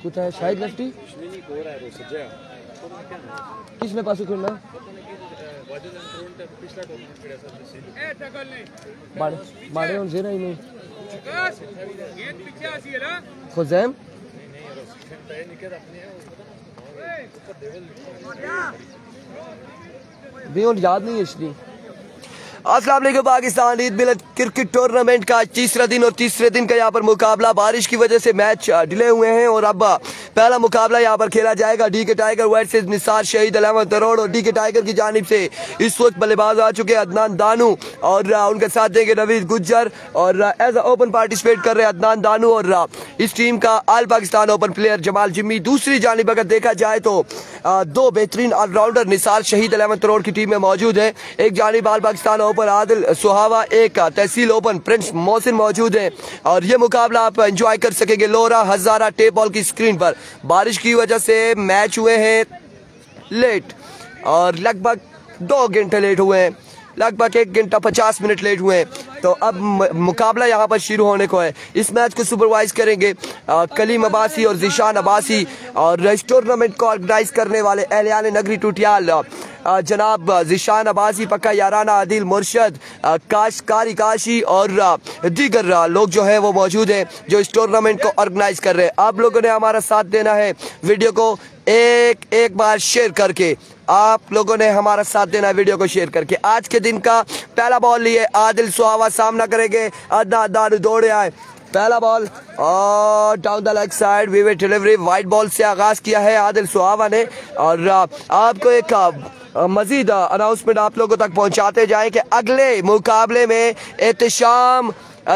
कुठे शाहिद लेफ्टी किस में पासू खेलना बाड़े और जेरा ही नहीं खुजैम बेन याद नहीं है इसलिए। अस्सलाम वालेकुम पाकिस्तान ईद मिलद क्रिकेट टूर्नामेंट का तीसरा दिन और तीसरे दिन का यहाँ पर मुकाबला बारिश की वजह से मैच डिले हुए हैं और अब पहला मुकाबला यहाँ पर खेला जाएगा। डी के टाइगर वर्सेस निसार शहीद 11 करोड़ और डी के टाइगर की जानिब से इस वक्त बल्लेबाज आ चुके हैं अदनान दानू और उनके साथ देंगे नवीद गुज्जर और एज ओपन पार्टिसिपेट कर रहे हैं अदनान दानू और इस टीम का all Pakistan open player Jamal Jimmy. दूसरी जानिब अगर देखा जाए तो दो बेहतरीन ऑलराउंडर निसार शहीद 11 करोड़ की टीम में मौजूद है। एक जानिब ऑल पाकिस्तान ओपन आदिल सुहावा, एक तहसील ओपन प्रिंस मोहसिन मौजूद है और ये मुकाबला आप एंजॉय कर सकेंगे लोरा हजारा टेप बॉल की स्क्रीन पर। बारिश की वजह से मैच हुए हैं लेट और लगभग 2 घंटे लेट हुए हैं, लगभग 1 घंटा 50 मिनट लेट हुए हैं। तो अब मुकाबला यहाँ पर शुरू होने को है। इस मैच को सुपरवाइज करेंगे कलीम अब्बासी और जिशान अब्बासी और इस टूर्नामेंट को ऑर्गेनाइज करने वाले एहलियान नगरी टूटियाल जनाब जिशान अब्बासी, पक्का याराना आदिल मुर्शद, कारी काशी और दीगर लोग जो है वो मौजूद हैं जो इस टूर्नामेंट को ऑर्गेनाइज कर रहे हैं। आप लोगों ने हमारा साथ देना है, वीडियो को एक बार शेयर करके आप लोगों ने हमारा साथ देना है, वीडियो को शेयर करके। आज के दिन का पहला बॉल लिए आदिल सुहावा सामना करेंगे अदनान दानू। दौड़े आए पहला बॉल और डाउन द लेग साइड विवेट डिलीवरी वाइट बॉल से आगाज किया है आदिल सुहावा ने और आपको एक मजीद अनाउंसमेंट आप लोगों तक पहुंचाते जाएं कि अगले मुकाबले में एहतशाम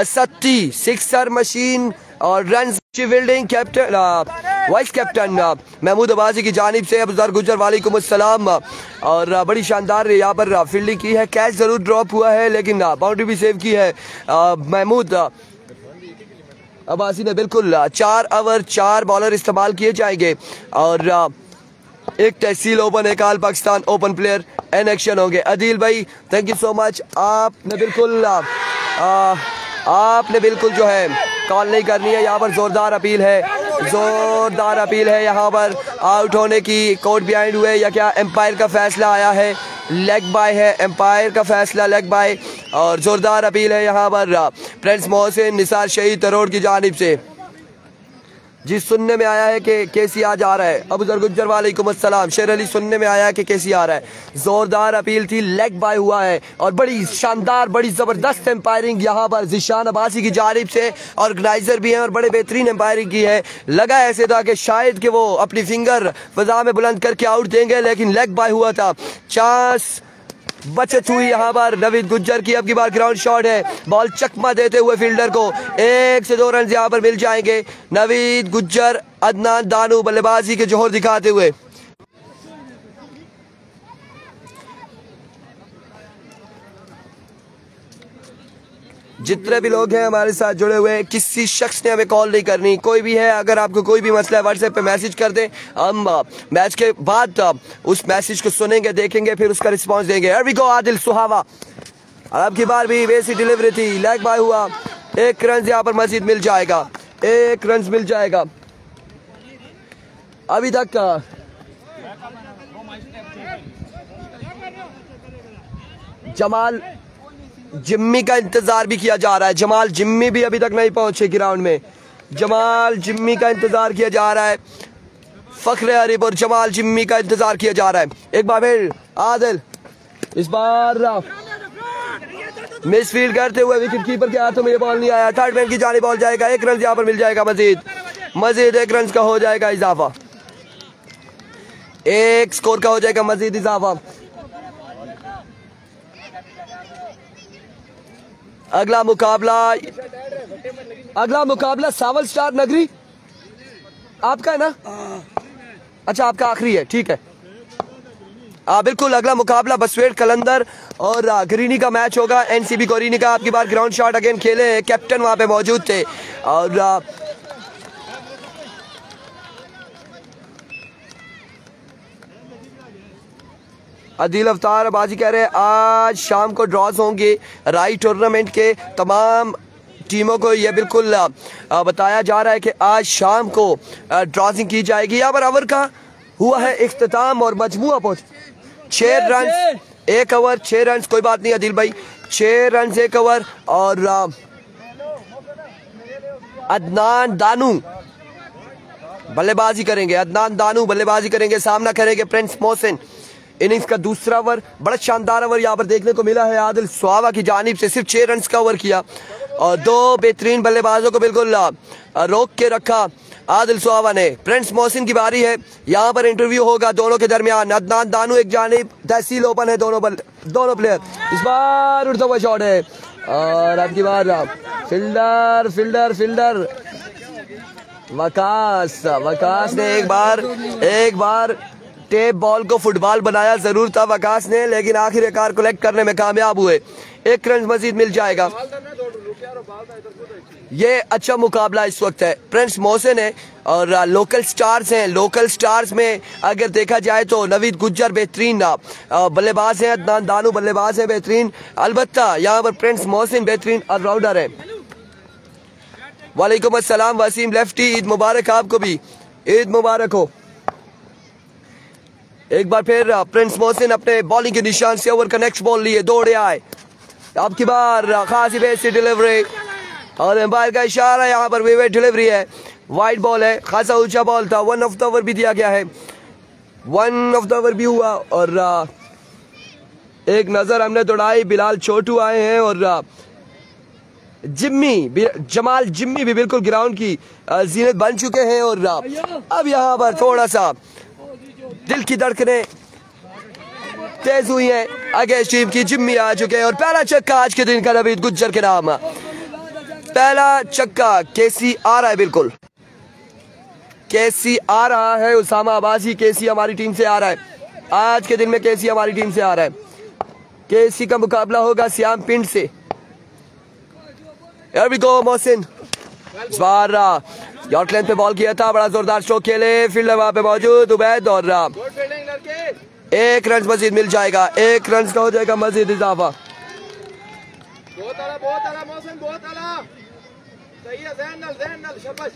सत्ती सिक्सर मशीन और run fielding captain vice captain Mahmood Abbasi की जानिब से अबूजर गुजर वालेकुम अस्सलाम और बड़ी शानदार यहाँ पर फील्डिंग की है। कैच जरूर ड्रॉप हुआ है लेकिन बाउंड्री भी सेव की है महमूद अब्बासी ने। बिल्कुल 4 ओवर 4 बॉलर इस्तेमाल किए जाएंगे और एक तहसील ओपन एक all Pakistan open player in action होंगे। अदील भाई थैंक यू सो मच, आपने बिल्कुल जो है कॉल नहीं करनी है। यहाँ पर जोरदार अपील है यहाँ पर आउट होने की। कोर्ट बिहाइंड हुए या क्या एम्पायर का फैसला आया है, लेग बाय है, एम्पायर का फैसला लेग बाय और जोरदार अपील है यहाँ पर प्रिंस मोहसिन निसार शहीद करोड़ की जानिब से। जी सुनने में आया है कि केसी आ जा रहा है, अबूजर गुज्जर वालेकुम अस्सलाम। शेर अली सुनने में आया है कि केसी आ रहा है। जोरदार अपील थी, लेग बाय हुआ है और बड़ी शानदार बड़ी जबरदस्त एम्पायरिंग यहाँ पर जिशान अब्बासी की जानिब से। ऑर्गेनाइजर भी हैं और बड़े बेहतरीन एम्पायरिंग की है। लगा ऐसे था कि शायद कि वो अपनी फिंगर फजा में बुलंद करके आउट देंगे लेकिन लेग बाय हुआ था। चांस बचत हुई यहाँ पर नवीद गुज्जर की। अब की बार ग्राउंड शॉट है, बॉल चकमा देते हुए फील्डर को 1 से 2 रन यहाँ पर मिल जाएंगे। नवीद गुज्जर अदनान दानू बल्लेबाजी के जोहर दिखाते हुए। जितने भी लोग हैं हमारे साथ जुड़े हुए, किसी शख्स ने हमें कॉल नहीं करनी। कोई भी है अगर आपको कोई भी मसला है व्हाट्सएप पे मैसेज कर दें, हम मैच के बाद उस मैसेज को सुनेंगे देखेंगे फिर उसका रिस्पांस देंगे। हियर वी गो आदिल सुहावा, अब की बार भी वैसी डिलीवरी थी, लेग बाय हुआ। 1 रन यहाँ पर मजीद मिल जाएगा, 1 रन मिल जाएगा। अभी तक जमाल जिम्मी का इंतजार भी किया जा रहा है। जमाल जिम्मी भी अभी तक नहीं पहुंचे ग्राउंड में, जमाल जिम्मी का इंतजार किया जा रहा है। फखरे अरीब और जमाल जिम्मी का इंतजार किया जा रहा है। एक बार फिर आदिल इस बार मिस फील्ड करते हुए विकेट कीपर के हाथों में ये बॉल नहीं आया। थर्ड मैन की जानिब बॉल जाएगा, 1 रन यहाँ पर मिल जाएगा। मजीद 1 रन का हो जाएगा इजाफा, 1 स्कोर का हो जाएगा मजीद इजाफा। अगला मुकाबला सावल स्टार नगरी आपका है ना? अच्छा आपका आखिरी है, ठीक है। बिल्कुल अगला मुकाबला बसवेट कलंदर और ग्रीनी का मैच होगा। एनसीबी कोरीनी का आपकी बार ग्राउंड शॉट अगेन खेले, कैप्टन वहां पे मौजूद थे और अदील अवतार बाजी कह रहे हैं आज शाम को ड्रॉज होंगे। राई टूर्नामेंट के तमाम टीमों को यह बिल्कुल बताया जा रहा है कि आज शाम को ड्रॉजिंग की जाएगी। यहाँ पर ओवर का हुआ है इख्तिताम और मजमुआ पहुंच 6 रन 1 ओवर 6 रन। कोई बात नहीं आदिल भाई, 6 रन 1 ओवर। और अदनान दानू बल्लेबाजी करेंगे, अदनान दानू बल्लेबाजी करेंगे, सामना करेंगे प्रिंस मोहसिन। इनिंग्स का दूसरा ओवर, बड़ा शानदार ओवर यहाँ पर देखने को मिला है आदिल स्वावा की जानिब से। सिर्फ 6 रन का ओवर किया और 2 बेहतरीन बल्लेबाजों को बिल्कुल रोक के रखा आदिल स्वावा ने। प्रिंस मोहसिन की बारी है, यहाँ पर इंटरव्यू होगा दोनों के दरमियान। अदनान दानू एक जानिब, तहसील ओपन है दोनों प्लेयर। इस बार उड़ता हुआ शॉट है और आपकी बार फील्डर वकास ने एक बार टेप बॉल को फुटबॉल बनाया जरूर था वकास ने, लेकिन आखिरकार कलेक्ट करने में कामयाब हुए। 1 रन मजीद मिल जाएगा। ये अच्छा मुकाबला इस वक्त है, प्रिंस मोहसिन है और लोकल स्टार्स हैं। लोकल स्टार्स में अगर देखा जाए तो नवीद गुज्जर बेहतरीन बल्लेबाज हैं, अदनान दानू बल्लेबाज हैं बेहतरीन, अलबत्ता यहाँ पर प्रिंस मोहसिन बेहतरीन ऑलराउंडर है। वालेकुम अस्सलाम वसीम लेफ्टी, ईद मुबारक आपको भी, ईद मुबारक हो। एक बार फिर प्रिंस मोहसिन अपने बॉलिंग के निशान से ओवर का नेक्स्ट बॉल लिए दौड़े आए। आपकी बार खासी बेसी डिलीवरी और एम्पायर का इशारा, यहाँ पर विवेट डिलीवरी है, वाइड बॉल है, खासा ऊंचा बॉल था। 1 ऑफ द ओवर भी दिया गया है, 1 ऑफ द ओवर भी हुआ। और एक नजर हमने दौड़ाई, बिलाल छोटू आए हैं और जमाल जिम्मी भी बिल्कुल ग्राउंड की जीनत बन चुके हैं। और अब यहाँ पर थोड़ा सा दिल की धड़कनें तेज हुई हैं, आगे टीम की जिम्मी आ चुके हैं और पहला छक्का आज के दिन का नवीद गुज्जर के नाम। पहला छक्का केसी आ रहा है, बिल्कुल केसी आ रहा है, उसामा अब्बासी केसी हमारी टीम से आ रहा है। आज के दिन में केसी हमारी टीम से आ रहा है। केसी का मुकाबला होगा सियाम पिंड से। Here we go, मोहसिन इस बार यॉर्क लेंथ पे बॉल किया था, बड़ा जोरदार स्ट्रोक खेले, फील्डर वहां पे मौजूद उबैद और 1 रन मजीद मिल जाएगा, 1 रन का हो जाएगा मजीद इजाफा। बहुत आला मोहसिन, बहुत आला, सही है, ज़हन नल शाबाश।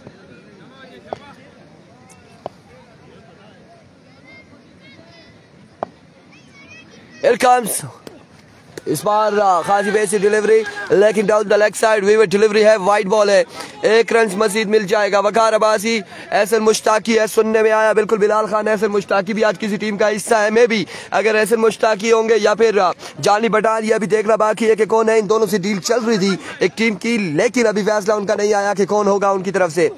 Here comes इस बार खासी बेसी डिलीवरी, लेकिन डाउन द लेग साइड विवेट डिलीवरी है, वाइड बॉल है, 1 रन मजीद मिल जाएगा। वकार अब्बासी, एहसन मुश्ताकी है, सुनने में आया बिल्कुल बिलाल खान एहसन मुश्ताकी भी आज किसी टीम का हिस्सा है। मैं भी अगर एहसन मुश्ताकी होंगे या फिर जानी बटान, ये अभी देखना बाकी है कि कौन है। इन दोनों से डील चल रही थी एक टीम की, लेकिन अभी फैसला उनका नहीं आया कि कौन होगा उनकी तरफ से।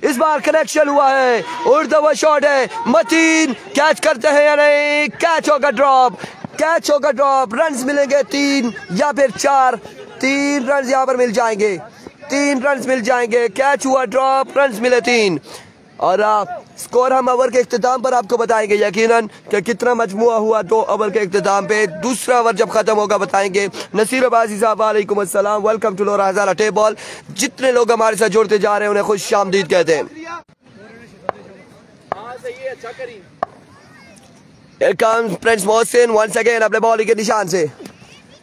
इस बार कनेक्शन हुआ है, उड़ता हुआ शॉट है, मतीन कैच करते हैं या नहीं, कैच होगा ड्रॉप, कैच होगा ड्रॉप, रन्स मिलेंगे 3 या फिर 4, 3 रन यहाँ पर मिल जाएंगे, 3 रन मिल जाएंगे। कैच हुआ ड्रॉप, रन्स मिले 3 और स्कोर हम ओवर के इख्तिताम पर आपको बताएंगे यकीनन कि कितना मजमुआ हुआ 2 ओवर के इख्तिताम पे। दूसरा ओवर जब खत्म होगा बताएंगे। नसीर अब्बासी साहब वालेकुम अस्सलाम, welcome to Lora Hazara tape ball. जितने लोग हमारे साथ जुड़ते जा रहे हैं उन्हें खुश आमदीद कहते हैं। Here comes Prince Mohsin once again अपने बॉलिंग के निशान से।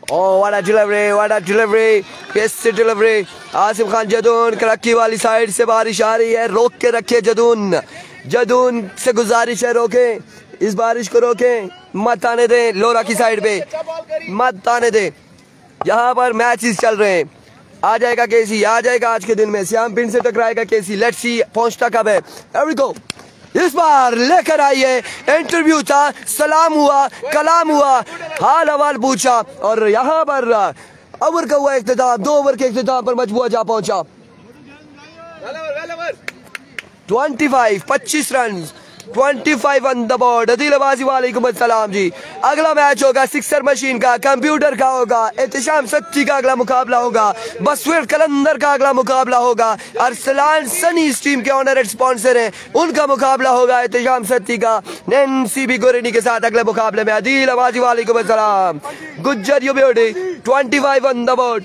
Oh, what a delivery, कैसी delivery। आसिम खान जदून करक्की वाली साइड से बारिश आ रही है, रोक के रखे जदून से गुजारिश है, रोके इस बारिश को, रोके मत आने दें लोरा की साइड पे, मत आने दें। यहाँ पर मैचेस चल रहे हैं, आ जाएगा केसी, आ जाएगा आज के दिन में, सियाम पिंड से टकराएगा केसी। लेट्स सी पहुंचता कब है। Here we go, इस बार लेकर आई है, इंटरव्यू था, सलाम हुआ, कलाम हुआ, हाल हवाल पूछा और यहाँ पर ओवर का हुआ इख्तिताम। 2 ओवर के इख्तिताम पर मजबूआ जा पहुंचा। 25 run, 25 on the board. Adeel Abbasi वालेकुम अस्सलाम जी। अगला मैच होगा सिक्सर मशीन का, कंप्यूटर का होगा, एहतिशाम सत्ती का अगला मुकाबला होगा, बसवीर कलंदर का अगला मुकाबला होगा, अरसलान सनी इस टीम के ऑनर स्पॉन्सर हैं, उनका मुकाबला होगा एहतिशाम सत्ती का नैन्सी बी गोरेनी के साथ अगले मुकाबले में। अदील अब्बासी वालेकुम अस्सलाम। Gujjar you beauty, 25 on the board,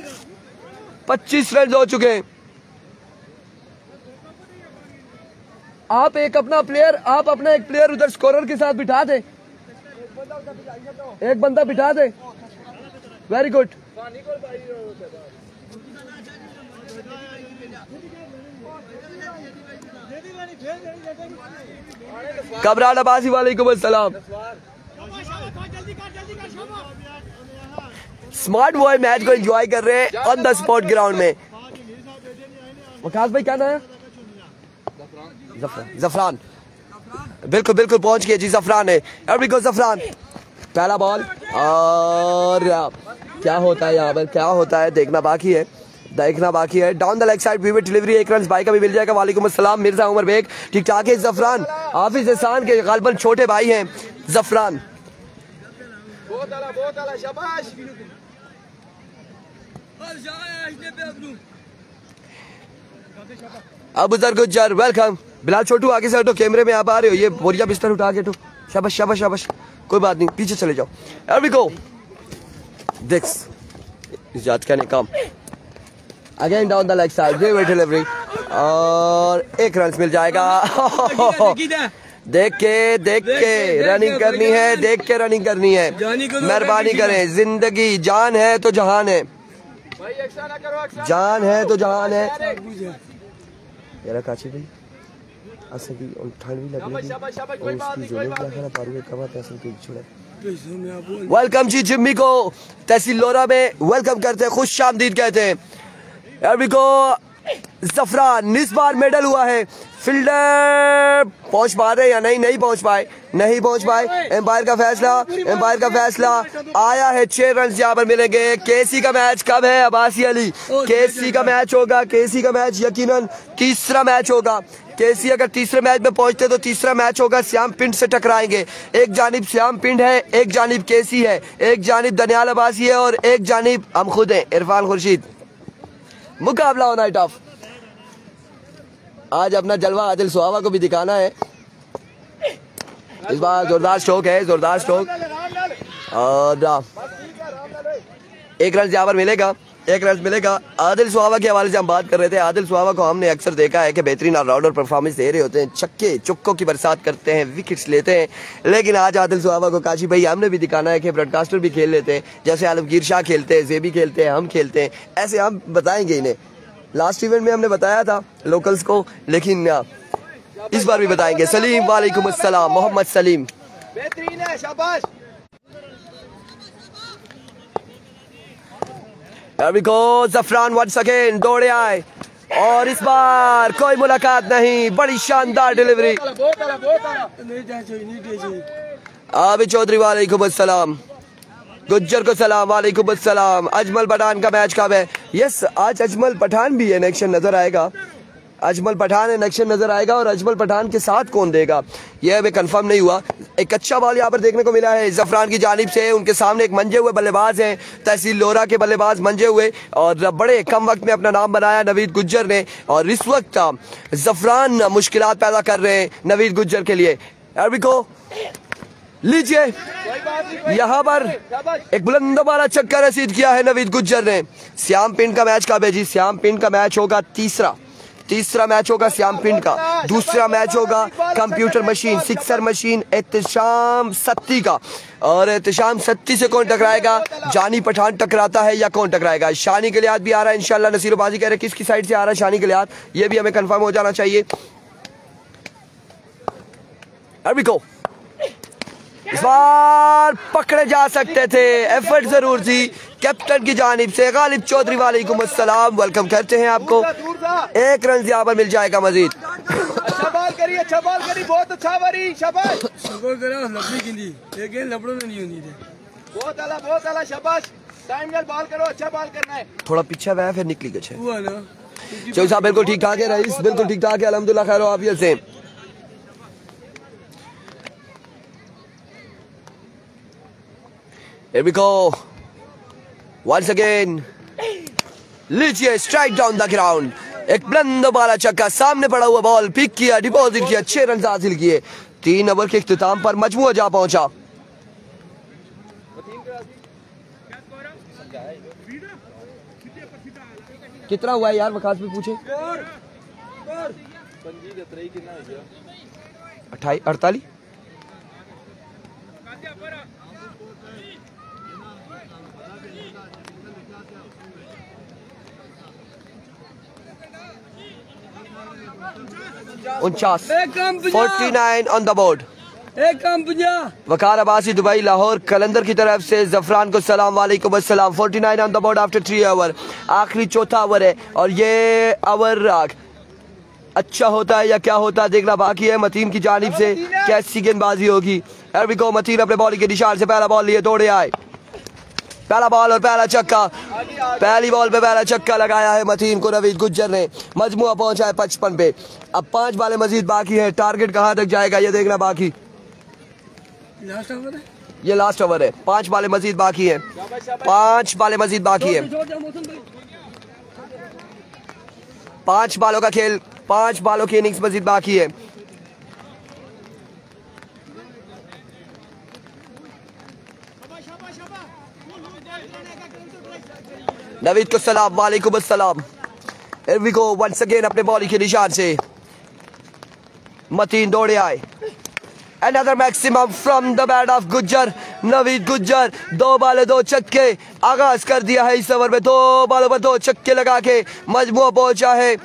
25 run हो चुके हैं। आप अपना एक प्लेयर उधर स्कोरर के साथ बिठा दे, एक बंदा बिठा दे। Very good. कमरान अब्बासी वालेकुम अस्सलाम। स्मार्ट बॉय मैच को एंजॉय कर रहे हैं ऑन द स्पॉट ग्राउंड में। वकास भाई क्या नाम है? जफरान। बिल्कुल बिल्कुल पहुंच गए जी, जफरान है। जफरान पहला बॉल, और क्या होता है यहाँ पर, क्या होता है देखना बाकी है, देखना बाकी है। Down the leg side vivid delivery, एक रन भाई का भी मिल जाएगा। वालेकुम अस्सलाम मिर्जा उमर बेग, ठीक ठाक है। जफरान हाफिज एहसान के गालबन छोटे भाई हैं जफरान। बहुत आला शाबाश। अबूजर गुज्जर वेलकम। बिलाल छोटू आगे से हटो, कैमरे में आप आ रहे हो, ये बोरिया बिस्तर उठा के हटो। शाबाश शाबाश शाबाश, कोई बात नहीं, पीछे चले जाओ। Here we go. Dix इजाद का काम again down the leg side, vivid delivery, और एक रन मिल जाएगा। देख के रनिंग करनी है, देख के रनिंग करनी है, मेहरबानी करें। जिंदगी जान है तो जहान है, जान है तो जहान है। यार काची भाई असल की ठंड भी लग रही है और उसकी जो लोग क्या करा पारू कब आता असल की छोड़ा। वेलकम जी जिम्मी को तहसील लोरा में वेलकम करते हैं, खुश आमदीद कहते हैं। यार को जफरान इस बार मेडल हुआ है। फील्डर पहुंच पा रहे या नहीं, नहीं पहुंच पाए, नहीं पहुंच पाए। एम्पायर का फैसला, एम्पायर का फैसला आया है। 6 रन यहाँ पर मिलेंगे। केसी का मैच कब है? अब्बासी अली, केसी का मैच होगा, केसी का मैच यकीनन तीसरा मैच होगा। केसी अगर तीसरे मैच में पहुंचते तो तीसरा मैच होगा, श्याम पिंड से टकराएंगे। एक जानिब श्याम पिंड है, एक जानिब केसी है, एक जानिब दनियाल अब्बासी है और एक जानिब हम खुद हैं इरफान खुर्शीद। मुकाबला हो नाइट ऑफ। आज अपना जलवा आदिल सुहावा को भी दिखाना है। इस बार जोरदार स्ट्रोक है, जोरदार स्ट्रोक, और एक रन यहाँ पर मिलेगा, एक रन मिलेगा। आदिल सुहावा के हवाले से हम बात कर रहे थे। आदिल सुहावा को हमने अक्सर देखा है कि बेहतरीन ऑलराउंडर परफॉर्मेंस दे रहे होते हैं, छक्के चुक्कों की बरसात करते हैं, विकेट्स लेते हैं। लेकिन आज आदिल सुहावा को काशी भाई हमने भी दिखाना है कि ब्रॉडकास्टर भी खेल लेते हैं, जैसे आलमगीर शाह खेलते हैं, जेबी खेलते हैं, हम खेलते हैं, ऐसे हम बताएंगे इन्हें। लास्ट इवेंट में हमने बताया था लोकल्स को, लेकिन इस बार भी बताएंगे। सलीम वालेकुम अस्सलाम, मोहम्मद सलीम बेहतरीन है, शाबाश। जफरान वंस अगेन दौड़े आए और इस बार कोई मुलाकात नहीं, बड़ी शानदार डिलीवरी। आबिद चौधरी वालेकुम अस्सलाम, गुज्जर को सलाम वालेकुम अस्सलाम। अजमल पठान का मैच कब है? यस आज अजमल पठान भी है, एक्शन नजर आएगा। अजमल पठान है, एक्शन नजर आएगा, और अजमल पठान के साथ कौन देगा यह अभी कंफर्म नहीं हुआ। एक अच्छा बॉल यहाँ पर देखने को मिला है जफरान की जानिब से। उनके सामने एक मंजे हुए बल्लेबाज हैं, तहसील लोरा के बल्लेबाज मंजे हुए, और बड़े कम वक्त में अपना नाम बनाया नवीद गुज्जर ने। और इस वक्त जफरान मुश्किलात पैदा कर रहे हैं नवीद गुज्जर के लिए। अरबी को लीजिए, यहाँ पर एक बुलंद वाला चक्कर रसीद किया है नवीद गुज्जर ने। श्याम पिंड का मैच कब है जी? श्याम पिंड का मैच होगा तीसरा मैच होगा श्याम पिंड का। दूसरा मैच होगा computer machine, sixer machine Ehtesham Satti का। और एहतशाम सत्ती से कौन टकराएगा? जानी पठान टकराता है या कौन टकराएगा? शानी के लिहाज भी आ रहा है इंशाल्लाह। नसीर बाजी कह रहे किसकी साइड से आ रहा है शानी के लिहाज, ये भी हमें कंफर्म हो जाना चाहिए। अरबी को इस बार पकड़े जा सकते थे, एफर्ट जरूर थी कैप्टन की जानिब से। गालिब चौधरी वालेकुम अस्सलाम, वेलकम करते हैं आपको। एक रन यहाँ पर मिल जाएगा मजीद। अच्छा बॉल करी, अच्छा बॉल करी, बहुत अच्छा बरी, शाबाश। बहुत आला शाबाश। टाइम में बॉल करो, अच्छा बॉल करना है। थोड़ा पीछे आया फिर निकली गए। चौधरी साहब बिल्कुल ठीक ठाक है, रईस बिल्कुल ठीक ठाक है, अल्हम्दुलिल्लाह खैर आफियत से। Here we go. Once again. लीजिए स्ट्राइक डाउन द ग्राउंड। एक बुलंद वाला छक्का, सामने पड़ा हुआ बॉल पिक किया, डिपॉजिट किया, 6 रन हासिल किए। 3 ओवर के इख्तिताम पर मजमूआ जा पहुंचा। कितना हुआ है यार? वकास भी पूछे। 48। 49 49 on the board. Waqar Abbasi Dubai Lahore Qalandar की तरफ से जफरान को सलाम वालेकुम अस्सलाम। 49 on the board after 3 over. आखिरी चौथा ओवर है और ये ओवर अच्छा होता है या क्या होता है देखना बाकी है। मतीन की जानिब से कैसी गेंदबाजी होगी। एरविको मतीन अपने बॉलिंग के निशान से पहला बॉल लिए दौड़े आए। पहला बॉल और पहला छक्का। पहली बॉल पे पहला छक्का लगाया है मतीन को नवीद गुज्जर ने। मजमुआ पहुंचा है 55 पे। अब 5 बालें मजीद बाकी है। टारगेट कहां तक जाएगा ये देखना बाकी। ये लास्ट ओवर है। 5 बालें मजीद बाकी है। 5 बालें मजीद बाकी है। 5 बालों का खेल। 5 बालों की इनिंग्स मजीद बाकी है। नवीद को सलाम वालेकुम अस्सलाम। Here we go once again अपने बॉलिंग के निशान से मतीन दौड़े आए। Another maximum from the bat of Gujjar. Naveed Gujjar 2 बाले 2 छक्के आगाज कर दिया है इस ओवर में। 2 बालों पर 2 छक्के लगा के मजमुआ पहुंचा है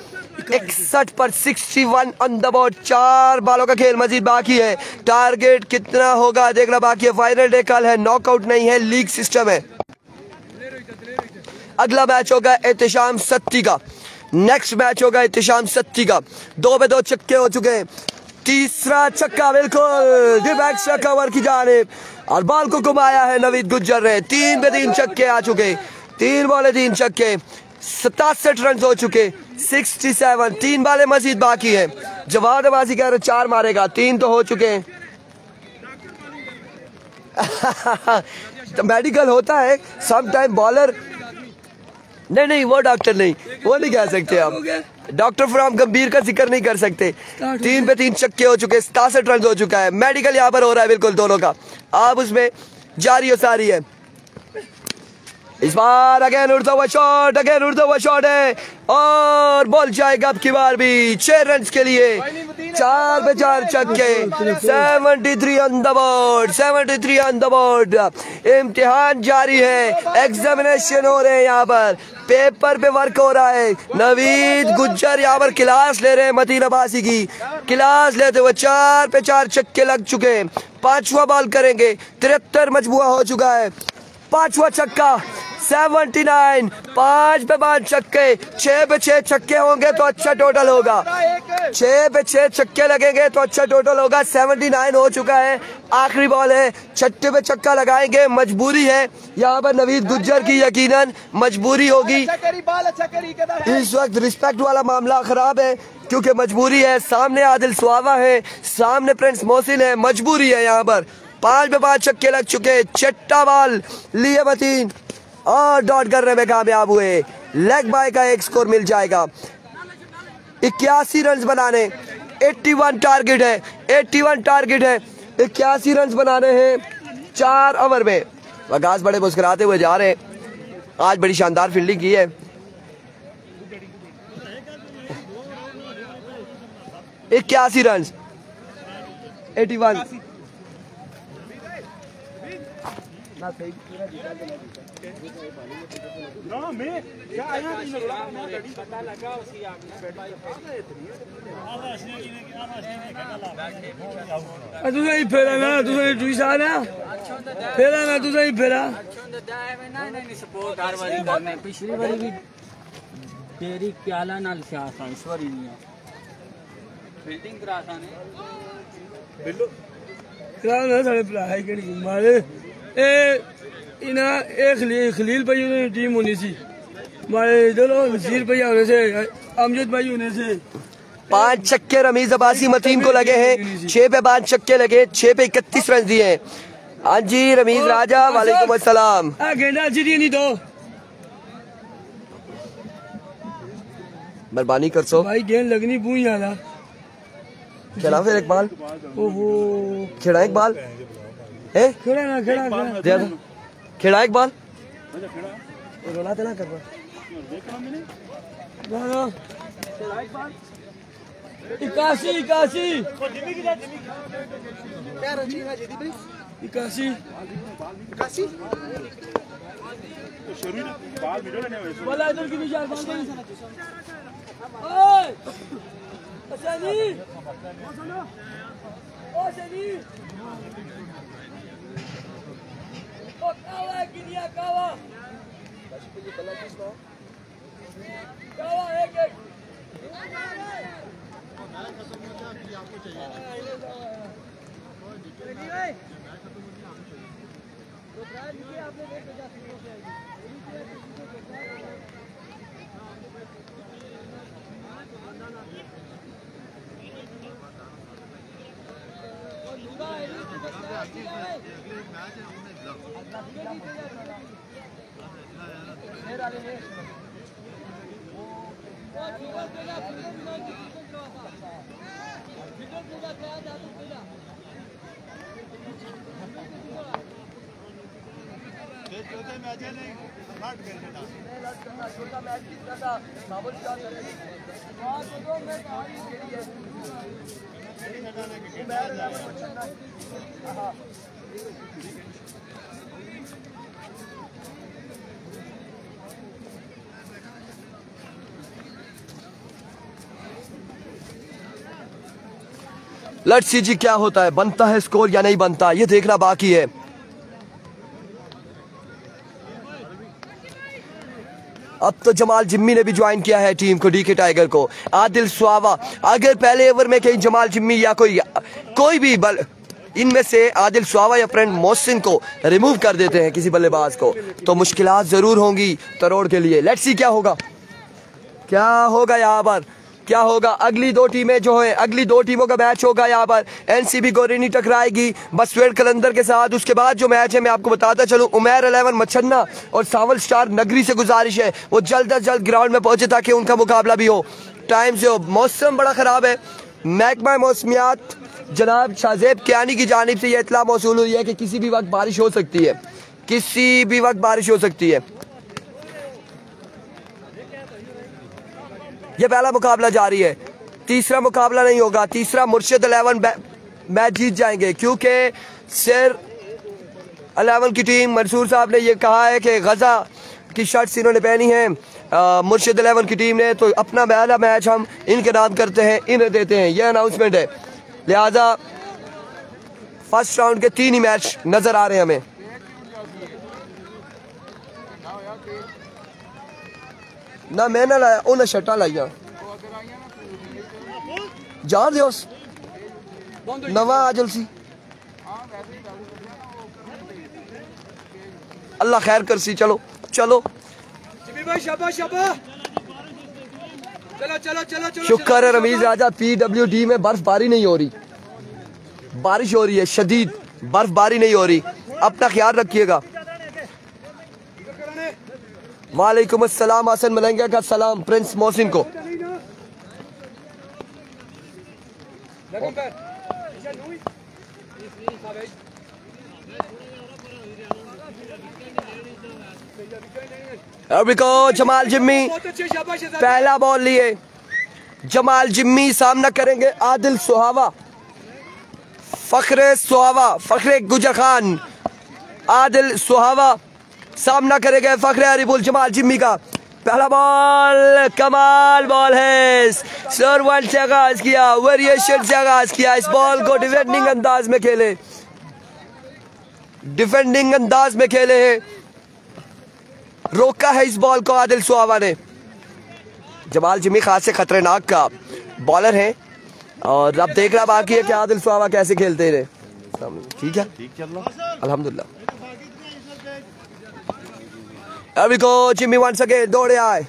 61 पर। 61 ऑन द बोर्ड। 4 बालों का खेल मजीद बाकी है। टारगेट कितना होगा देखना बाकी है। फाइनल डे कल है। नॉकआउट नहीं है, लीग सिस्टम है। अगला मैच होगा एहतिशाम सत्ती का। नेक्स्ट मैच होगा एहतिशाम सत्ती का। 2 पे 2 छक्के हो चुके हैं। तीसरा छक्का बिल्कुल एक्स्ट्रा कवर की जानिब और बॉल को घुमाया है नवीद गुज्जर ने। 3 पे 3 छक्के आ चुके। 3 बॉले 3 छक्के। 67 रन हो चुके। 67। 3 बालें मजीद बाकी है। जवाद अब्बासी कह रहे 4 मारेगा। 3 तो हो चुके हैं। तो मेडिकल होता है सम टाइम बॉलर। नहीं वो डॉक्टर नहीं, वो नहीं कह सकते आप। डॉक्टर फराम गंभीर का जिक्र नहीं कर सकते। 3 पे 3 छक्के हो चुके। 67 रन हो चुका है। मेडिकल यहाँ पर हो रहा है बिल्कुल दोनों का। आप उसमें जारी हो सारी है। इस बार अगेन उड़ता हुआ शॉट। अगेन उड़ता हुआ शॉट है और बॉल जाएगा अब की बार भी 6 रन के लिए। 4 पे 4 छक्के। 73 on the board. 73 on the board. इम्तिहान जारी है। एग्जामिनेशन हो रहे हैं यहाँ पर। पेपर पे वर्क हो रहा है। नवीद गुज्जर यहाँ पर क्लास ले रहे हैं मतीन अब्बासी की। क्लास लेते हुए 4 पे 4 छक्के लग चुके हैं। 5वां बॉल करेंगे। 73 मजमुआ हो चुका है। 5वां छक्का। 79। 5 पे 5 छक्के। 6 पे 6 छक्के होंगे तो अच्छा टोटल होगा। 6 पे 6 छक्के लगेंगे तो अच्छा टोटल होगा। 79 हो चुका है। आखिरी बॉल है। 6 पे छक्का लगाएंगे। मजबूरी है यहाँ पर नवीद गुज्जर की। यकीनन मजबूरी होगी। इस वक्त रिस्पेक्ट वाला मामला खराब है क्योंकि मजबूरी है। सामने आदिल स्वावा है, सामने प्रिंस मोहसिन है। मजबूरी है यहाँ पर। 5 पे 5 छक्के लग चुके। 6ठा बॉल लिए मतीन और डॉट करने में कामयाब हुए। लेग बाय का 1 स्कोर मिल जाएगा। 81 रन बनाने। 81 टारगेट है। 81 टारगेट है। 81 रन बनाने हैं 4 ओवर में। वकास बड़े मुस्कुराते हुए जा रहे हैं। आज बड़ी शानदार फील्डिंग की है। 81 रन। 81 फेरा ना पिछली बारी भी तेरी क्याला नाल से आसान इस बारी नहीं है। फील्डिंग करा आसान है बिल्लो करा ना सारे प्लाई के मारे ए इना एक खलील भाई ने टीम होनी सी मारे इधर नसीर भैया होने से अमजद भाई होने से 5 छक्के रमीज अब्बासी मतीन को लगे हैं। 6 पे 5 छक्के लगे। 6 पे 31 रन दिए हैं। हाँ जी रमीज राजा वालेकुम अस्सलाम। गेंदा जीती नहीं दो मेहरबानी कर सो भाई। गेंद लगनी बूई आला खेला फिर एक बाल। ओहो खेला एक बाल है। खेड़ा खेला एक बाल। रोला ना कर 81 लेट्स सी जी क्या होता है, बनता है स्कोर या नहीं बनता, ये देखना बाकी है। अब तो जमाल जिम्मी ने भी ज्वाइन किया है टीम को, डीके टाइगर को। आदिल सुहावा, अगर पहले ओवर में कहीं जमाल जिम्मी या कोई भी इनमें से आदिल सुहावा या फ्रेंड मोहसिन को रिमूव कर देते हैं किसी बल्लेबाज को, तो मुश्किलात जरूर होंगी तरोड़ के लिए। लेट्स सी क्या होगा, क्या होगा यहाँ पर, क्या होगा। अगली दो टीमें जो है, अगली दो टीमों का मैच होगा यहाँ पर। एनसीबी गोरेनी टकराएगी बसवेड़ कलंदर के साथ। उसके बाद जो मैच है मैं आपको बताता चलूं, उमैर 11 मच्छन्ना और सावल स्टार नगरी से गुजारिश है वो जल्द अज जल्द ग्राउंड में पहुंचे ताकि उनका मुकाबला भी हो टाइम से हो। मौसम बड़ा खराब है। महकमा मौसमियात जनाब शाहजेब कियानी की जानिब से यह इत्तला मौसूल हुई है कि किसी भी वक्त बारिश हो सकती है, किसी भी वक्त बारिश हो सकती है। यह पहला मुकाबला जारी है, तीसरा मुकाबला नहीं होगा। तीसरा मुर्शिद 11 मैच जीत जाएंगे क्योंकि सिर 11 की टीम मंसूर साहब ने यह कहा है कि गजा की शर्ट्स इन्होंने पहनी है मुर्शिद 11 की टीम ने, तो अपना पहला मैच हम इनके नाम करते हैं, इन्हें देते हैं, यह अनाउंसमेंट है। लिहाजा फर्स्ट राउंड के 3 ही मैच नजर आ रहे हैं हमें। ना मैं ना लाया, उन्हें शर्टा लाइया जान दियो नवा आजल सी, अल्लाह खैर कर सी। चलो चलो शुक्र है रमीज राजा, PWD में बर्फबारी नहीं हो रही, बारिश हो रही है शदीद, बर्फबारी नहीं हो रही। अपना ख्याल रखिएगा। वालेकुम अस्सलाम हसन मलंगा का सलाम प्रिंस मोहसिन को। जमाल जिम्मी पहला बॉल लिए, जमाल जिम्मी सामना करेंगे आदिल सुहावा, फखरे गुजर खान। आदिल सुहावा सामना करेगा फखरे हरीपुल जमाल जिम्मी का। पहला बॉल कमाल बॉल है, सर्वन से आगाज किया, वेरिएशन से आगाज किया। इस बॉल को डिफेंडिंग अंदाज में खेले, डिफेंडिंग अंदाज में खेले हैं, रोका है इस बॉल को आदिल सुहावा ने। जमाल जिम्मी खास से खतरनाक का बॉलर है और अब देखना बाकी है कि आदिल सुहावा कैसे खेलते हैं। ठीक है, ठीक चल रहा अल्हम्दुलिल्लाह। अभी को जिम्मी वंस अगेन दौड़े आए,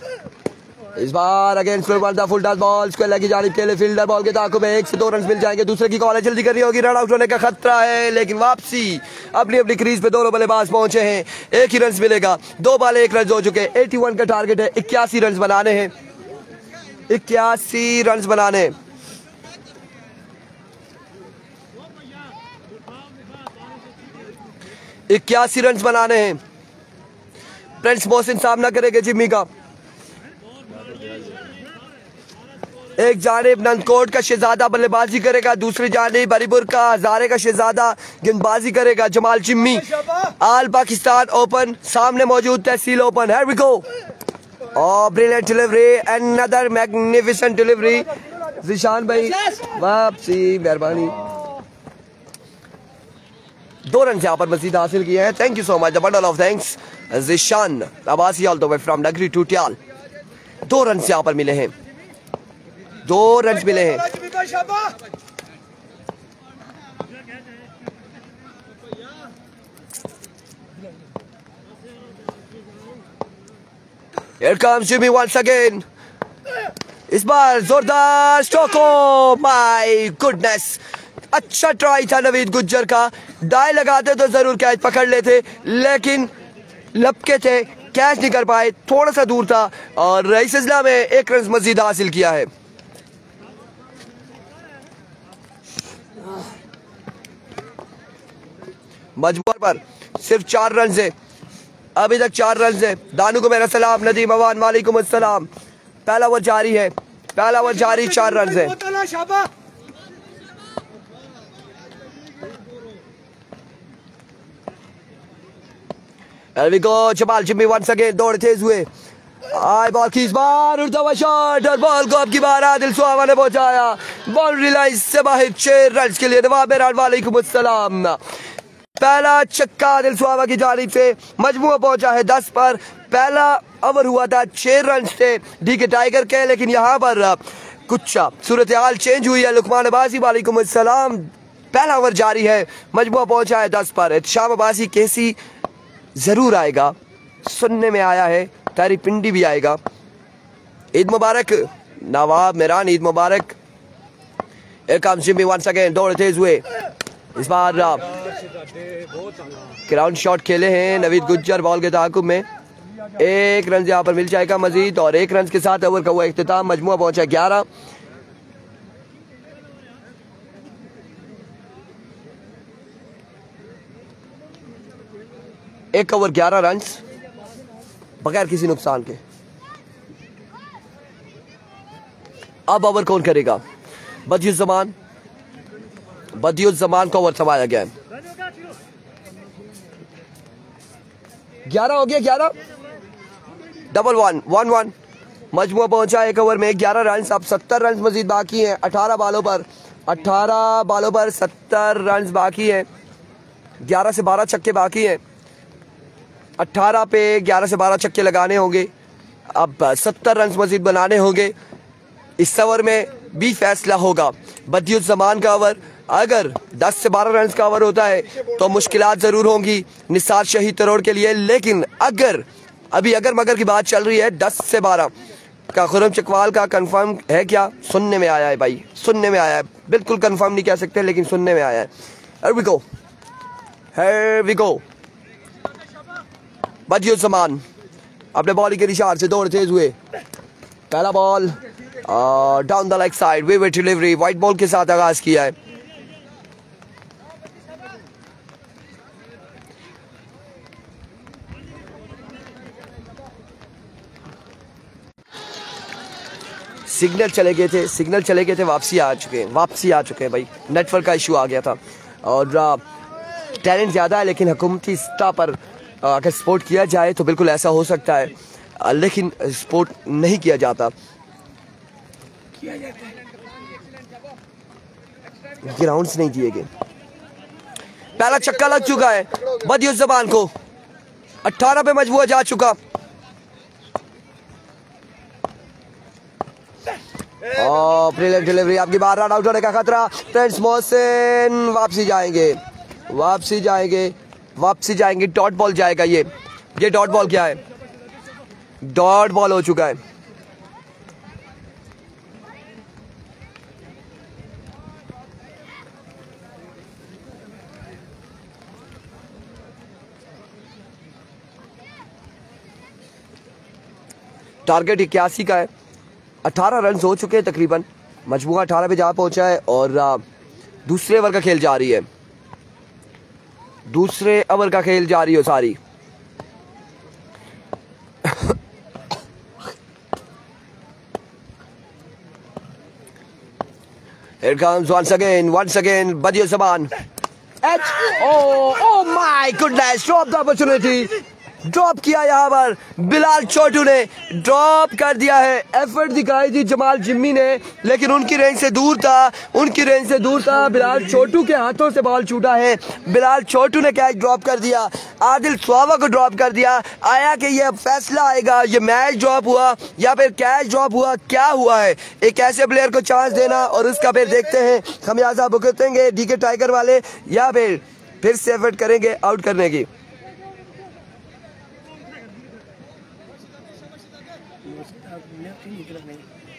इस बार against full toss ball square leg की जानिब के लिए फील्डर बॉल के ताक़ुब में 1 से 2 रन मिल जाएंगे। दूसरे की कॉल जल्दी करनी होगी, रन आउट होने का खतरा है, लेकिन वापसी अपनी अपनी क्रीज पे दोनों बल्लेबाज पहुंचे हैं, 1 ही रन मिलेगा। 2 बॉल 1 रन हो चुके, 81 का टारगेट है, 81 रन बनाने हैं, 81 रन बनाने। इक्यासी रन बनाने हैं। प्रिंस मोहसिन सामना करेंगे जिम्मी का। एक जानिब नंदकोट का शहजादा बल्लेबाजी करेगा, दूसरी जानिब हरिपुर का हजारे का शहजादा गेंदबाजी करेगा। Jamal Jimmy all Pakistan open सामने मौजूद, तहसील open. Here we go, oh brilliant delivery, another magnificent delivery Zeeshan भाई वापसी, मेहरबानी। 2 रन यहाँ पर मजीद हासिल किए हैं। Thank you so much, the bundle of thanks Zeeshan Abbasi all the way from Nagri Tutial. 2 run यहाँ पर मिले हैं, 2 रन मिले हैं। Here comes Jimmy once again. इस बार जोरदार स्ट्रोक, माय गुडनेस। अच्छा ट्राई था नवीद गुज्जर का, डाई लगाते तो जरूर कैच पकड़ लेते, लेकिन लपके थे, कैच नहीं कर पाए, थोड़ा सा दूर था और इस सिलसिला में 1 रन मजीद हासिल किया है। मजबूर पर सिर्फ 4 रन है, अभी तक 4 रन है। दानू को मेरा सलाम, नदीम अवान वालेकुम अस्सलाम। पहला ओवर जारी है, पहला ओवर जारी, 4 रन है। जमाल जिम्मी वंस अगेन, दौड़ तेज हुए, आई बॉल की इस बार उड़ता हुआ शॉट और बॉल को अब की बार आदिल सुहावा ने पहुंचाया बाउंड्री लाइन से बाहर। 6 रन के लिए नवाब मेहरान वालेकुम अस्सलाम। पहला छक्का आदिल सुहावा की जानिब से, मजमूआ पहुंचा है 10 पर। पहला ओवर हुआ था 6 रन से डीके टाइगर के, लेकिन यहाँ पर कुछ सूरत हाल चेंज हुई है। लुकमान अब्बासी वालेकुम अस्सलाम। पहला ओवर जारी है, मजमूआ पहुंचा है 10 पर। शाम अब्बासी केसी जरूर आएगा, सुनने में आया है, तारी पिंडी भी आएगा। ईद मुबारक नवाब मेहरान, ईद मुबारक। वंस अगेन, दौड़ तेज हुए, इस बार ग्राउंड शॉट खेले हैं नवीद गुज्जर बॉल के ताकुब में। 1 रन यहाँ पर मिल जाएगा मजीद और 1 रन के साथ ओवर का हुआ इख्तिताम। मजमुआ पहुंचा 11। एक ओवर 11 रन बगैर किसी नुकसान के। अब ओवर कौन करेगा? बदियुज़्ज़मान का ओवर संभाला गया है। 11 हो गया, 11 डबल 1-1। मजमुआ पहुंचा 1 ओवर में 11 रन। अब 70 रन मजीद बाकी हैं। 18 बालों पर 70 रन बाकी हैं। 11 से 12 छक्के बाकी हैं। 18 पे 11 से 12 छक्के लगाने होंगे। अब 70 रन मजीद बनाने होंगे। इस ओवर में भी फैसला होगा। बदियुज़्ज़मान का ओवर अगर 10 से 12 रन का ओवर होता है तो मुश्किलात जरूर होंगी निसार शहीद तरोड़ के लिए, लेकिन अगर मगर की बात चल रही है 10 से 12 का खुरम चकवाल का कंफर्म है क्या? सुनने में आया है भाई, सुनने में आया है, बिल्कुल कंफर्म नहीं कह सकते लेकिन सुनने में आया है। Here we go। बदियुज़्ज़मान अपने बॉलिंग के निशान से दौड़ तेज हुए। पहला ball down the leg side, vivid delivery, white ball के साथ आगाज किया है। सिग्नल चले गए थे, वापसी आ चुके हैं भाई। नेटवर्क का इशू आ गया था और टैलेंट ज़्यादा है, लेकिन हुकूमती सतह पर अगर सपोर्ट किया जाए तो बिल्कुल ऐसा हो सकता है, लेकिन सपोर्ट नहीं किया जाता। ग्राउंड्स नहीं दिए गए। पहला छक्का लग चुका है बदियुज़्ज़मान को। 18 पे मजबूर जा चुका। ब्रिलियंट डिलीवरी, आपकी बार रन आउट होने का खतरा। प्रिंस मोहसिन वापसी जाएंगे। डॉट बॉल जाएगा। ये डॉट बॉल क्या है? डॉट बॉल हो चुका है। टारगेट 81 का है। 18 रन हो चुके हैं तकरीबन। मजबूआ 18 पे जा पहुंचा है और दूसरे ओवर का खेल जारी है। सारी Here comes once again Badiयुज़्ज़मान। Oh my goodness, drop the opportunity. Drop किया यहाँ पर बिलाल छोटू ने, ड्रॉप कर दिया है। एफर्ट दिखाई थी जमाल जिम्मी ने, लेकिन उनकी रेंज से दूर था, उनकी रेंज से दूर था। बिलाल छोटू के हाथों से बॉल छूटा है, बिलाल छोटू ने कैच ड्रॉप कर दिया, आदिल स्वावा को ड्रॉप कर दिया। आया कि ये फैसला आएगा, ये मैच ड्रॉप हुआ या फिर कैच ड्रॉप हुआ, क्या हुआ है? एक ऐसे प्लेयर को चांस देना और उसका फिर देखते हैं हम यहाँ से भुगतेंगे डीके टाइगर वाले या फिर से एफर्ट करेंगे आउट करने की।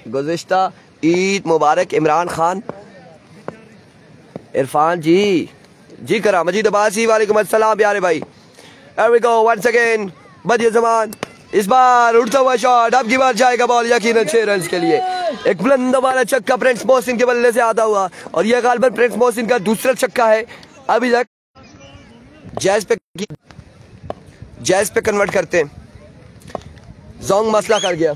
गुज़िश्ता ईद मुबारक इमरान खान, इरफान जी करा, मजीद अब्बासी वालेकुम अस्सलाम प्यारे भाई। Here we go once again, बदिया Zaman, इस बार उड़ता हुआ शॉट, अब की बार जाएगा बॉल यकीनन 6 रन के लिए। एक बुलंद वाला छक्का प्रिंस मोहसिन के बल्ले से आता हुआ, और यह गालबन प्रिंस मोहसिन का दूसरा छक्का है अभी तक। जैज पे कन्वर्ट करते हैं, जोंग मसला कर गया,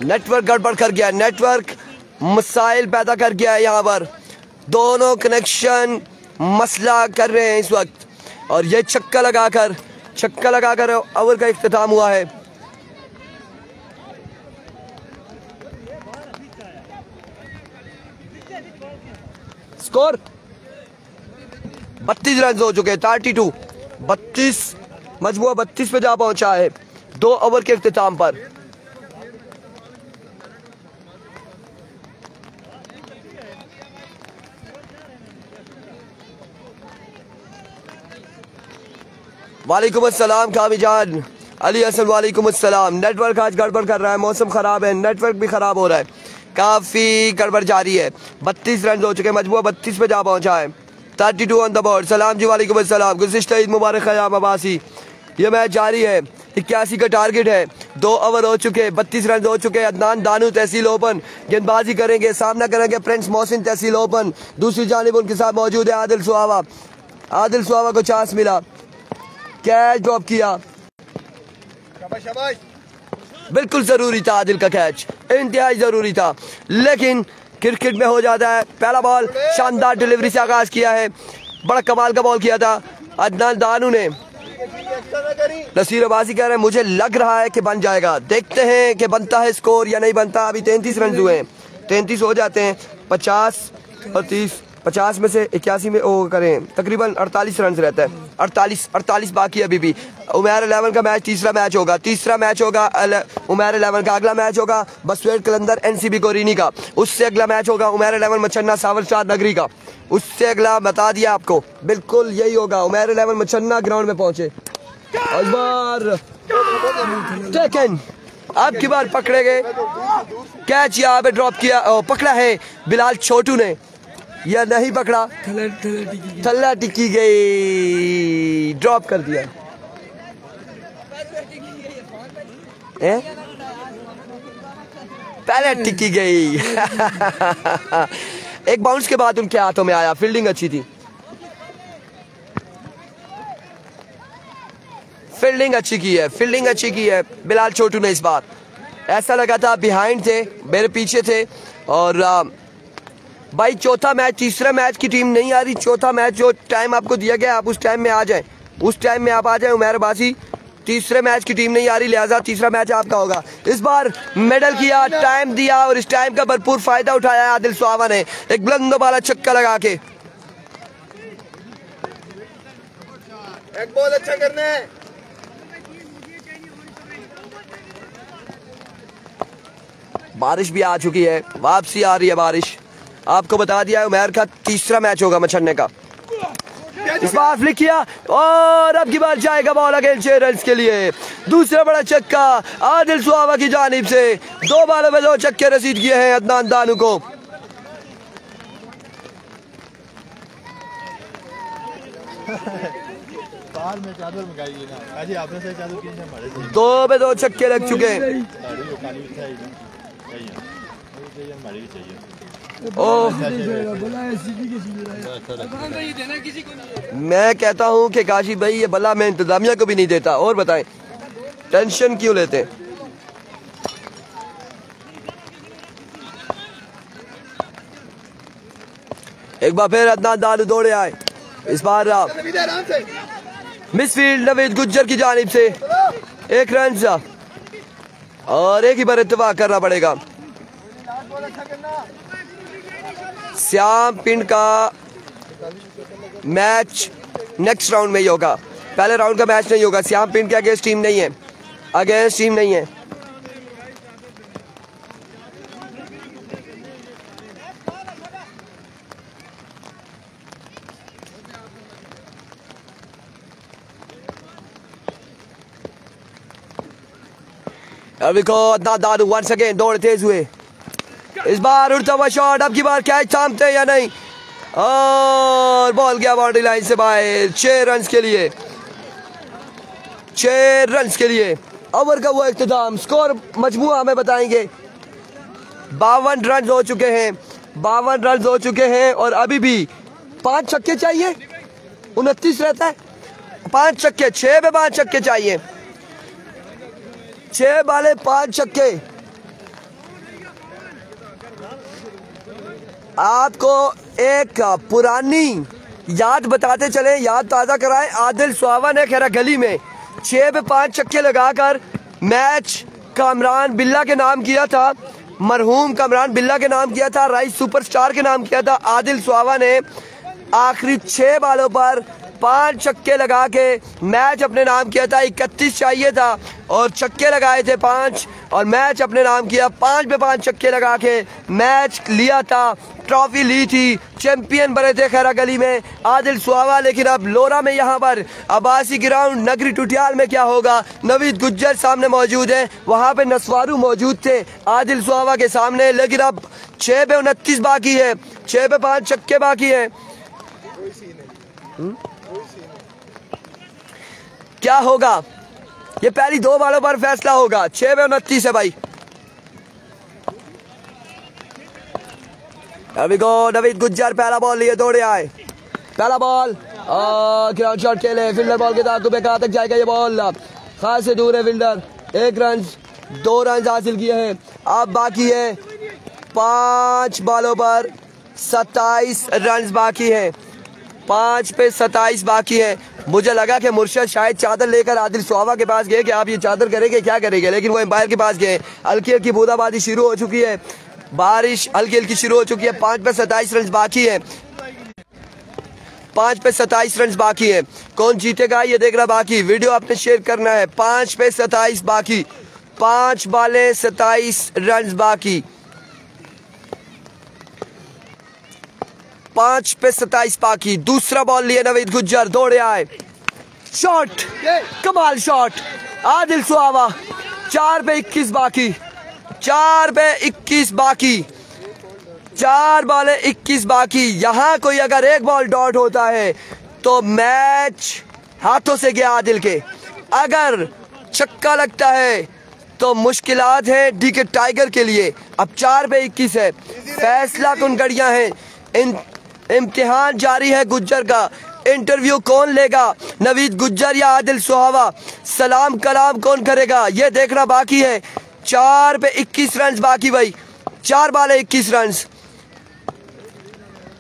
नेटवर्क गड़बड़ कर गया, नेटवर्क मसाइल पैदा कर गया है यहाँ पर। दोनों कनेक्शन मसला कर रहे हैं इस वक्त, और ये छक्का लगाकर ओवर का इख्तिताम हुआ है। स्कोर 32 रन हो चुके हैं, 32 मजबूआ 32 पे जा पहुंचा है 2 ओवर के इख्तिताम पर। वालेकुम अस्सलाम कामिजान अली हसन, वालेकुम अस्सलाम। नेटवर्क आज गड़बड़ कर रहा है, मौसम खराब है, नेटवर्क भी खराब हो रहा है, काफी गड़बड़ जारी है। 32 रन हो चुके, मजबूआ 32 पे जा पहुंचा है, 32 ऑन द बोर्ड। सलाम जी वालेकुम अस्सलाम, गुज़िश्ता ईद मुबारक ख़याम अब्बासी। ये मैच जारी है, 81 का टारगेट है, 2 ओवर हो चुके, 32 रन हो चुके। अदनान दानू तहसील ओपन गेंदबाजी करेंगे, सामना करेंगे प्रिंस मोहसिन तहसील ओपन। दूसरी जानिब उनके साथ मौजूद है आदिल सुहावा को चांस मिला, कैच ड्रॉप किया, बिल्कुल जरूरी था आदिल का कैच, इंतहाई जरूरी था, लेकिन क्रिकेट में हो जाता है। पहला बॉल शानदार डिलीवरी से आगाज किया है, बड़ा कमाल का बॉल किया था अदनान दानू ने। नसीर अब्बासी कह रहे हैं मुझे लग रहा है कि बन जाएगा, देखते हैं कि बनता है स्कोर या नहीं बनता। अभी 33 रन हुए हैं, 33 हो जाते हैं, 50 और 30, 50 में से 81 में वो करें तकरीबन 48 रन रहता है, 48 बाकी अभी भी। उमैर 11 का मैच तीसरा मैच होगा उमैर 11 का। अगला मैच होगा बसवेट कलंदर NCB कोरीनी का, उससे अगला मैच होगा उमैर 11 मचन्ना सावर शाद नगरी का, उससे अगला बता दिया आपको, बिल्कुल यही होगा। उमैर 11 मचन्ना ग्राउंड में पहुंचे, अकबर टेकन, अब की बार पकड़े गए, कैच यहाँ पे ड्रॉप किया, पकड़ा है बिलाल छोटू ने या नहीं पकड़ा, थल्ला टिकी गई, ड्रॉप कर दिया। पहले टिकी गई एक बाउंस के बाद उनके हाथों में आया, फील्डिंग अच्छी थी, फील्डिंग अच्छी की है बिलाल छोटू ने। इस बार ऐसा लगा था बिहाइंड थे, मेरे पीछे थे, और भाई चौथा मैच, तीसरा मैच की टीम नहीं आ रही, चौथा मैच जो टाइम आपको दिया गया आप उस टाइम में आ जाएं, उस टाइम में आप आ जाएं उमैर अब्बासी। तीसरे मैच की टीम नहीं आ रही, लिहाजा तीसरा मैच आपका होगा। इस बार मेडल किया, टाइम दिया, और इस टाइम का भरपूर फायदा उठाया आदिल सुहावा ने, एक बुलंद वाला छक्का लगा के। एक बॉल अच्छा करने, बारिश भी आ चुकी है, वापसी आ रही है बारिश, आपको बता दिया उमैर का तीसरा मैच होगा मछन्ने का। इस बार फ्लिक किया और अब की बार जाएगा बॉल अगेन 6 रन के लिए। दूसरा बड़ा छक्का आदिल सुहावा की जानिब से, 2 बॉलों में 2 छक्के रसीद किए हैं अदनान दानू को। में चादर मंगाइए ना, अजी आपने से चादर किन हमारे से 2 में 2 छक्के लग चुके हैं। मैं कहता हूं कि काशी भाई ये बल्ला मैं इंतजामिया को भी नहीं देता, और बताएं टेंशन क्यों लेते हैं। एक बार फिर अदनान दानू दौड़े आए, इस बार मिसफील्ड नवीद गुज्जर की जानिब से 1 रन और एक ही बार इत्तेफाक करना पड़ेगा। श्याम पिंड का मैच नेक्स्ट राउंड में ही होगा, पहले राउंड का मैच नहीं होगा। श्याम पिंड के अगेंस्ट टीम नहीं है, अगेंस्ट टीम नहीं है। वंस अगेन दौड़ तेज हुए, इस बार उड़ता हुआ शॉट, अब की बार कैच थामते हैं या नहीं, और बॉल गया बाउंड्री लाइन से बाहर। 6 रन के लिए, 6 रन के लिए ओवर का वो इख्तिताम। स्कोर मजमूआ हमें बताएंगे। 52 रन हो चुके हैं, 52 रन हो चुके हैं और अभी भी 5 छक्के चाहिए। 29 रहता है, 5 छक्के, 6 पे 5 छक्के चाहिए, 6 वाले 5 छक्के। आपको एक पुरानी याद बताते चले, याद ताज़ा कराएं। आदिल सुहावा ने खैरा गली में 6 पे 5 छक्के लगाकर मैच कामरान बिल्ला के नाम किया था, मरहूम कामरान बिल्ला के नाम किया था, राइस सुपरस्टार के नाम किया था। आदिल सुहावा ने आखिरी 6 बालों पर 5 छक्के लगा के मैच अपने नाम किया था। 31 चाहिए था और छक्के लगाए थे 5 और मैच अपने नाम किया। 5 पे 5 छक्के लगा के मैच लिया था, ट्रॉफी ली थी, चैंपियन बने थे खैरा गली में आदिल सुहावा। लेकिन अब लोरा में यहाँ पर अब्बासी ग्राउंड नगरी टुटियाल में क्या होगा? नवीद गुज्जर सामने मौजूद है, वहाँ पे नस्वारू मौजूद थे आदिल सुहावा के सामने। लेकिन अब 6 पे 29 बाकी है, 6 पे 5 छक्के बाकी है। क्या होगा? ये पहली 2 बालों पर फैसला होगा। 6 पे 29 है भाई। अभी गो नवीद गुज्जर पहला बॉल लिए दौड़े आए, पहला बॉल ग्राउंड शॉट खेले, फील्डर बॉल के ताक़ुब में कहाँ तक जाएगा ये बॉल? खास से दूर है फील्डर। 1 रन, 2 रन हासिल किए हैं। अब बाकी है 5 बालों पर 27 रन बाकी है, 5 पे 27 बाकी है। मुझे लगा कि मुर्शद शायद चादर लेकर आदिल सुहावा के पास गए कि आप ये चादर करेंगे क्या करेंगे, लेकिन वो एम्पायर के पास गए। हल्की हल्की बूंदाबांदी शुरू हो चुकी है, बारिश हल्की हल्की शुरू हो चुकी है। 5 पे 27 रन बाकी है, 5 पे 27 रन बाकी है। कौन जीतेगा ये देखना बाकी, वीडियो आपने शेयर करना है। 5 पे 27 बाकी, 5 बाले 27 रन बाकी, 5 पे 27 बाकी। दूसरा बॉल लिए नवीद गुज्जर, दौड़े आए, शॉट, कमाल शॉट आदिल सुहावा। 4 पे 21 बाकी, 4 पे 21 बाकी, 4 बॉले 21 बाकी। यहाँ कोई अगर एक बॉल डॉट होता है तो मैच हाथों से गया आदिल के। अगर छक्का लगता है तो मुश्किलात है डीके टाइगर के लिए। अब 4 पे 21 है, फैसला कुन घड़ियां हैं। इम्तिहान जारी है गुज्जर का। इंटरव्यू कौन लेगा, नवीद गुज्जर या आदिल सुहावा? सलाम कलाम कौन करेगा ये देखना बाकी है। 4 पे 21 रन बाकी भाई, 4 बाले 21 रन।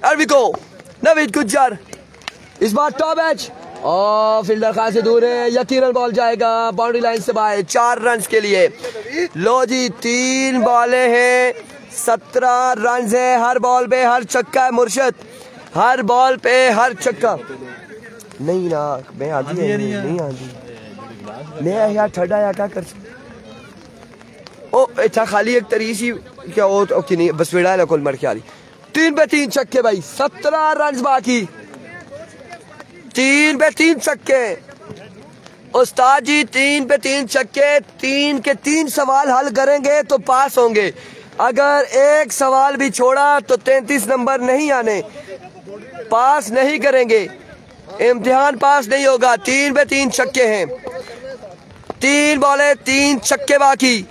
अरबिको नवीद गुज्जर इस बार टॉप एज और फील्डर खास से दूर है, यकीनन बॉल जाएगा बाउंड्री लाइन से बाहर। 4 रन के लिए। लो जी 3 बॉलें हैं, 17 रन है। हर बॉल पे हर छक्का है मुर्शद, हर बॉल पे हर छक्का। नहीं ना मैं आधी है, नहीं आधी मैं यार ठंडा या क्या कर। ओ अच्छा खाली एक तरी सी क्या हो ओके नहीं बस वेड़ा है कुल मर के आली। 3 पे 3 छक्के भाई, 17 रन बाकी, 3 पे 3 छक्के। उस्ताद जी 3 पे 3 छक्के, 3 के 3 सवाल हल करेंगे तो पास होंगे। अगर एक सवाल भी छोड़ा तो 33 नंबर नहीं आने, पास नहीं करेंगे, इम्तिहान पास नहीं होगा। 3 पे 3 छक्के हैं, 3 बॉले 3 छक्के बाकी।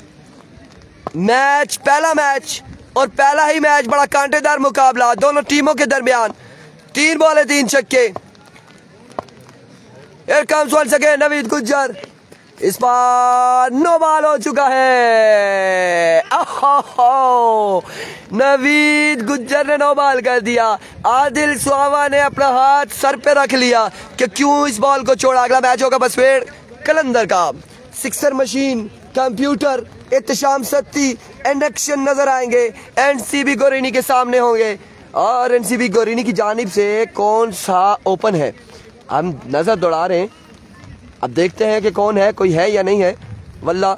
मैच पहला मैच और पहला ही मैच बड़ा कांटेदार मुकाबला दोनों टीमों के दरमियान। 3 बॉले 3 छक्के। Here comes once again Naveed Gujjar. इस बार 9 बॉल हो चुका है। नवीद गुज्जर ने 9 बॉल कर दिया। आदिल सुहावा ने अपना हाथ सर पे रख लिया कि क्यों इस बॉल को छोड़ा। अगला मैच होगा बसवेड़ कलंदर का। Sixer machine, computer, Ehtesham Satti and action नजर आएंगे। एनसीबी गोरिनी के सामने होंगे और एनसीबी गोरिनी की जानिब से कौन सा ओपन है हम नजर दौड़ा रहे हैं। अब देखते हैं कि कौन है, कोई है या नहीं है। वल्ला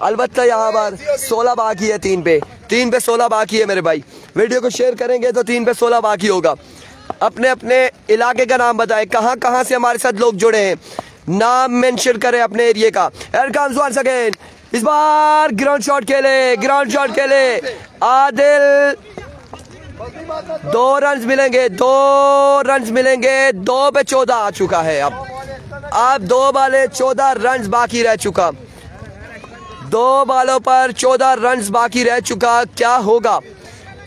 अलबत्ता यहाँ पर 16 बाकी है। 3 पे 16 बाकी है मेरे भाई। वीडियो को शेयर करेंगे तो 3 पे 16 बाकी होगा। अपने अपने इलाके का नाम बताएं, कहाँ कहाँ से हमारे साथ लोग जुड़े हैं, नाम मेंशन करें अपने एरिया का। Here comes once again, इस बार ग्राउंड शॉट खेले आदिल। 2 रन मिलेंगे 2 पे 14 आ चुका है। अब 2 बाले 14 रन बाकी रह चुका। 2 बालों पर 14 रन बाकी रह चुका। क्या होगा?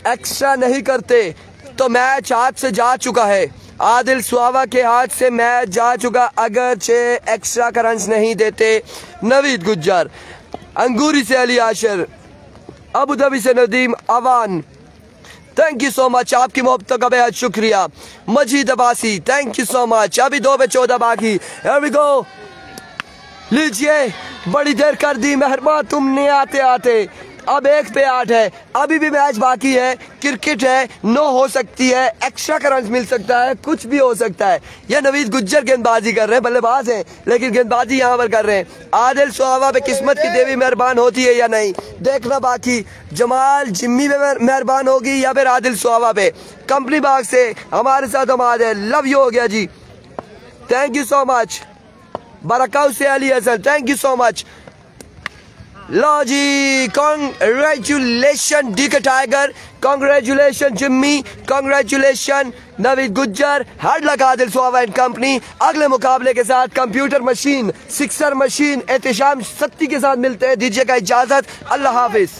एक्स्ट्रा नहीं करते तो मैच हाथ से जा चुका है। आदिल सुहावा के हाथ से मैच जा चुका अगर 6 एक्स्ट्रा का रन नहीं देते। नवीद गुज्जर, अंगूरी से अली आशर, अबू धाबी से Nadeem Awan, thank you so much, आपकी मोहब्बतों का बेहद शुक्रिया। Majeed Abbasi, thank you so much. अभी 2 पे 14 बाकी। Here we go, लीजिए, बड़ी देर कर दी मेहरबान तुमने आते आते। अब 1 पे 8 है, अभी भी मैच बाकी है। क्रिकेट है, 9 हो सकती है, एक्स्ट्रा का रन मिल सकता है, कुछ भी हो सकता है। ये नवीद गुज्जर गेंदबाजी कर रहे हैं, बल्लेबाज हैं लेकिन गेंदबाजी यहाँ पर कर रहे हैं। आदिल सुहावा पे किस्मत की देवी मेहरबान होती है या नहीं, देखना बाकी। जमाल जिम्मी पे मेहरबान होगी या फिर आदिल सुहावा पे। कंपनी बाग से हमारे साथ हमारे लव यू हो गया जी, थैंक यू सो मच। बरकाऊ से Ali Hasan, thank you so much. लो जी, congratulation DK Tiger, congratulation Jimmy, congratulation Naveed Gujjar, hard luck Adil Suhawa and company. अगले मुकाबले के साथ computer machine, sixer machine, Ehtesham Satti के साथ मिलते हैं। दीजिएगा इजाजत, अल्लाह हाफिज।